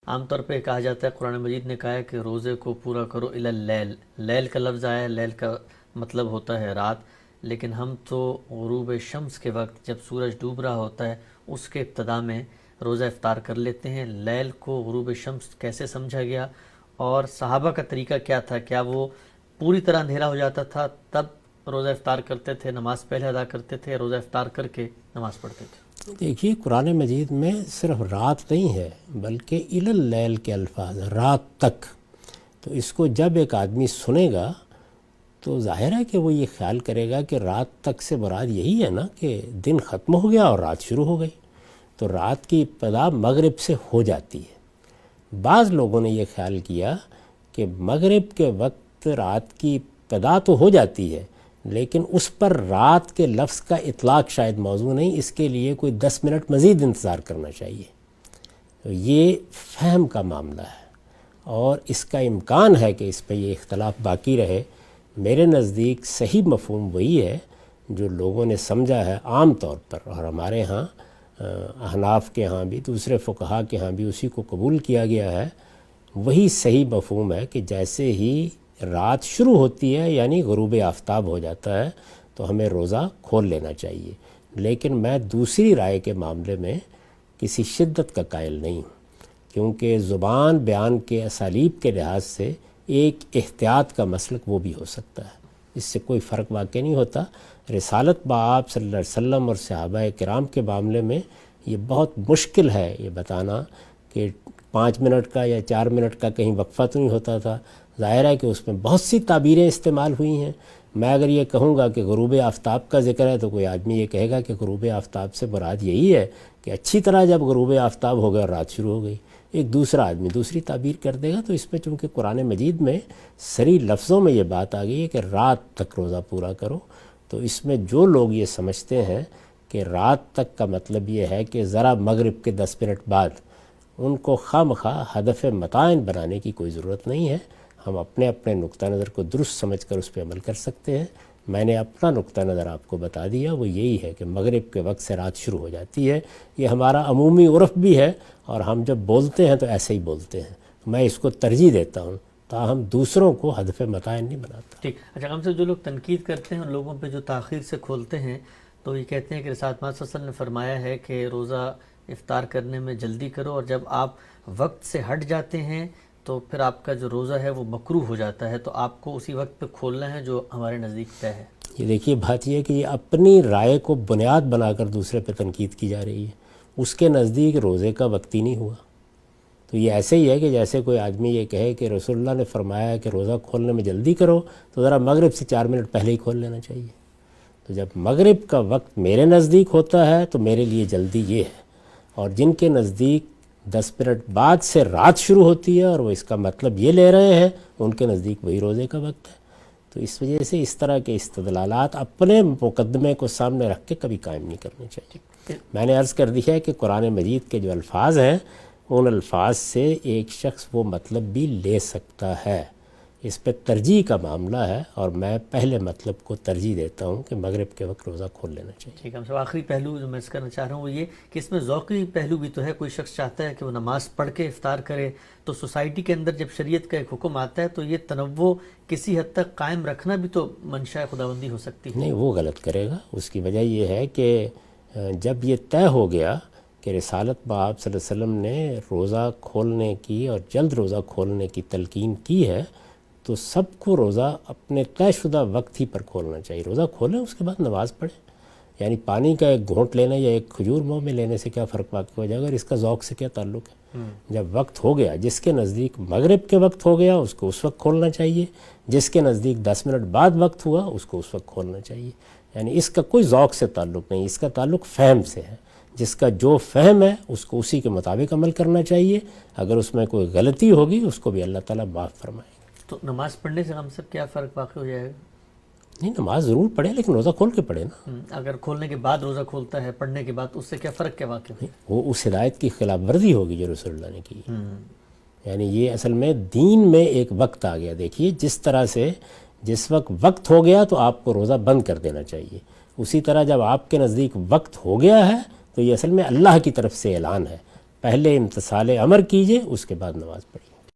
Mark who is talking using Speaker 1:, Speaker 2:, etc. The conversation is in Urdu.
Speaker 1: عام طور پہ کہا جاتا ہے، قرآن مجید نے کہا ہے کہ روزے کو پورا کرو الی اللیل، لیل کا لفظ آیا ہے، لیل کا مطلب ہوتا ہے رات، لیکن ہم تو غروب شمس کے وقت جب سورج ڈوب رہا ہوتا ہے اس کے ابتدا میں روزہ افطار کر لیتے ہیں۔ لیل کو غروب شمس کیسے سمجھا گیا اور صحابہ کا طریقہ کیا تھا؟ کیا وہ پوری طرح اندھیرا ہو جاتا تھا تب روزہ افطار کرتے تھے، نماز پہلے ادا کرتے تھے، روزہ افطار کر کے نماز پڑھتے تھے؟
Speaker 2: دیکھیے قرآن مجید میں صرف رات نہیں ہے بلکہ الی اللیل کے الفاظ، رات تک۔ تو اس کو جب ایک آدمی سنے گا تو ظاہر ہے کہ وہ یہ خیال کرے گا کہ رات تک سے مراد یہی ہے نا کہ دن ختم ہو گیا اور رات شروع ہو گئی، تو رات کی ابتدا مغرب سے ہو جاتی ہے۔ بعض لوگوں نے یہ خیال کیا کہ مغرب کے وقت رات کی ابتدا تو ہو جاتی ہے لیکن اس پر رات کے لفظ کا اطلاق شاید موضوع نہیں، اس کے لیے کوئی 10 منٹ مزید انتظار کرنا چاہیے۔ تو یہ فہم کا معاملہ ہے اور اس کا امکان ہے کہ اس پہ یہ اختلاف باقی رہے۔ میرے نزدیک صحیح مفہوم وہی ہے جو لوگوں نے سمجھا ہے عام طور پر، اور ہمارے ہاں احناف کے ہاں بھی دوسرے فقہا کے ہاں بھی اسی کو قبول کیا گیا ہے۔ وہی صحیح مفہوم ہے کہ جیسے ہی رات شروع ہوتی ہے یعنی غروب آفتاب ہو جاتا ہے تو ہمیں روزہ کھول لینا چاہیے۔ لیکن میں دوسری رائے کے معاملے میں کسی شدت کا قائل نہیں ہوں، کیونکہ زبان بیان کے اسالیب کے لحاظ سے ایک احتیاط کا مسلک وہ بھی ہو سکتا ہے، اس سے کوئی فرق واقع نہیں ہوتا۔ رسالت بآپ صلی اللہ علیہ وسلم اور صحابہ کرام کے معاملے میں یہ بہت مشکل ہے یہ بتانا کہ 5 منٹ کا یا 4 منٹ کا کہیں وقفہ تو نہیں ہوتا تھا۔ ظاہر ہے کہ اس میں بہت سی تعبیریں استعمال ہوئی ہیں۔ میں اگر یہ کہوں گا کہ غروب آفتاب کا ذکر ہے تو کوئی آدمی یہ کہے گا کہ غروب آفتاب سے مراد یہی ہے کہ اچھی طرح جب غروب آفتاب ہو گیا اور رات شروع ہو گئی۔ ایک دوسرا آدمی دوسری تعبیر کر دے گا۔ تو اس میں چونکہ قرآن مجید میں صریح لفظوں میں یہ بات آ گئی ہے کہ رات تک روزہ پورا کرو، تو اس میں جو لوگ یہ سمجھتے ہیں کہ رات تک کا مطلب یہ ہے کہ ذرا مغرب کے 10 منٹ بعد، ان کو خواہ ہدف متعین بنانے کی کوئی ضرورت نہیں ہے۔ ہم اپنے اپنے نقطہ نظر کو درست سمجھ کر اس پہ عمل کر سکتے ہیں۔ میں نے اپنا نقطہ نظر آپ کو بتا دیا، وہ یہی ہے کہ مغرب کے وقت سے رات شروع ہو جاتی ہے۔ یہ ہمارا عمومی عرف بھی ہے اور ہم جب بولتے ہیں تو ایسے ہی بولتے ہیں۔ میں اس کو ترجیح دیتا ہوں تاہم دوسروں کو ہدف متعین نہیں بناتا۔
Speaker 1: ٹھیک، اچھا ہم سے جو لوگ تنقید کرتے ہیں ان لوگوں پہ جو تاخیر سے کھولتے ہیں تو یہ کہتے ہیں کہ رسالت محمد صلی اللہ علیہ وسلم نے فرمایا ہے کہ روزہ افطار کرنے میں جلدی کرو، اور جب آپ وقت سے ہٹ جاتے ہیں تو پھر آپ کا جو روزہ ہے وہ مکروہ ہو جاتا ہے، تو آپ کو اسی وقت پہ کھولنا ہے جو ہمارے نزدیک طے ہے۔
Speaker 2: یہ دیکھیے بات یہ ہے کہ یہ اپنی رائے کو بنیاد بنا کر دوسرے پہ تنقید کی جا رہی ہے۔ اس کے نزدیک روزے کا وقت ہی نہیں ہوا۔ تو یہ ایسے ہی ہے کہ جیسے کوئی آدمی یہ کہے کہ رسول اللہ نے فرمایا ہے کہ روزہ کھولنے میں جلدی کرو، تو ذرا مغرب سے 4 منٹ پہلے ہی کھول لینا چاہیے۔ تو جب مغرب کا وقت میرے نزدیک ہوتا ہے تو میرے لیے جلدی یہ ہے، اور جن کے نزدیک 10 منٹ بعد سے رات شروع ہوتی ہے اور وہ اس کا مطلب یہ لے رہے ہیں، ان کے نزدیک وہی روزے کا وقت ہے۔ تو اس وجہ سے اس طرح کے استدلالات اپنے مقدمے کو سامنے رکھ کے کبھی قائم نہیں کرنے چاہیے۔ میں نے عرض کر دیا ہے کہ قرآن مجید کے جو الفاظ ہیں ان الفاظ سے ایک شخص وہ مطلب بھی لے سکتا ہے۔ اس پہ ترجیح کا معاملہ ہے اور میں پہلے مطلب کو ترجیح دیتا ہوں کہ مغرب کے وقت روزہ کھول لینا چاہیے۔
Speaker 1: ٹھیک ہے، ہم سب آخری پہلو جو میں اس کرنا چاہ رہا ہوں وہ یہ کہ اس میں ذوقی پہلو بھی تو ہے۔ کوئی شخص چاہتا ہے کہ وہ نماز پڑھ کے افطار کرے، تو سوسائٹی کے اندر جب شریعت کا ایک حکم آتا ہے تو یہ تنوع کسی حد تک قائم رکھنا بھی تو منشاء خداوندی ہو سکتی ہے۔
Speaker 2: نہیں، وہ غلط کرے گا۔ اس کی وجہ یہ ہے کہ جب یہ طے ہو گیا کہ رسالت بآپ صلی اللہ علیہ وسلم نے روزہ کھولنے کی اور جلد روزہ کھولنے کی تلقین کی ہے تو سب کو روزہ اپنے طے شدہ وقت ہی پر کھولنا چاہیے۔ روزہ کھولیں، اس کے بعد نماز پڑھیں۔ یعنی پانی کا ایک گھونٹ لینا یا ایک کھجور منہ میں لینے سے کیا فرق واقع ہو جائے گا، اور اس کا ذوق سے کیا تعلق ہے؟ جب وقت ہو گیا، جس کے نزدیک مغرب کے وقت ہو گیا اس کو اس وقت کھولنا چاہیے، جس کے نزدیک 10 منٹ بعد وقت ہوا اس کو اس وقت کھولنا چاہیے۔ یعنی اس کا کوئی ذوق سے تعلق نہیں، اس کا تعلق فہم سے ہے۔ جس کا جو فہم ہے اس کو اسی کے مطابق عمل کرنا چاہیے۔ اگر اس میں کوئی غلطی ہوگی اس کو بھی اللہ تعالیٰ معاف فرمائے گا۔
Speaker 1: تو نماز پڑھنے سے ہم سب کیا فرق واقع ہو جائے گا؟
Speaker 2: نہیں، نماز ضرور پڑھے لیکن روزہ کھول کے پڑھے نا۔
Speaker 1: اگر کھولنے کے بعد روزہ کھولتا ہے، پڑھنے کے بعد، اس سے کیا فرق کیا واقع ہے؟
Speaker 2: وہ اس ہدایت کی خلاف ورزی ہوگی جو رسول اللہ نے کی۔ یعنی یہ اصل میں دین میں ایک وقت آ گیا۔ دیکھیے جس طرح سے جس وقت ہو گیا تو آپ کو روزہ بند کر دینا چاہیے، اسی طرح جب آپ کے نزدیک وقت ہو گیا ہے تو یہ اصل میں اللہ کی طرف سے اعلان ہے۔ پہلے امتثال امر کیجئے، اس کے بعد نماز پڑھیے۔